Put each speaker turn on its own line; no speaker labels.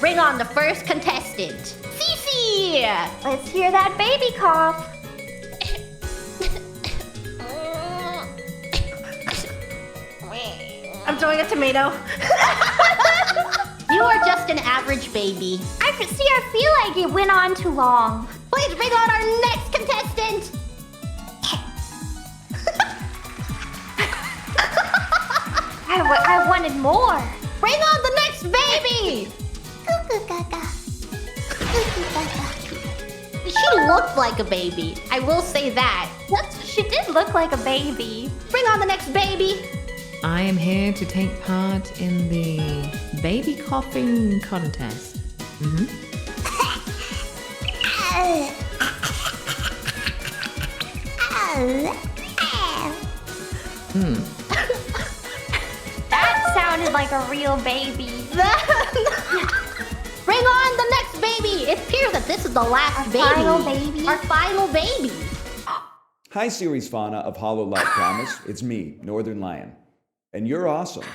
Bring on the first contestant, Cecilia.
Let's hear that baby cough.
I'm throwing a tomato. You are just an average baby.
I feel like it went on too long.
Please bring on our next contestant.
I wanted more.
Bring on the next baby. She looked like a baby. I will say that.
She did look like a baby.
Bring on the next baby.
I am here to take part in the baby coughing contest.
That sounded like a real baby.
Bring on the next baby. It appears that this is the last baby.
Final baby.
Our final baby.
Hi, series Fauna of Hololive Promise. It's me, Northern Lion. And you're awesome.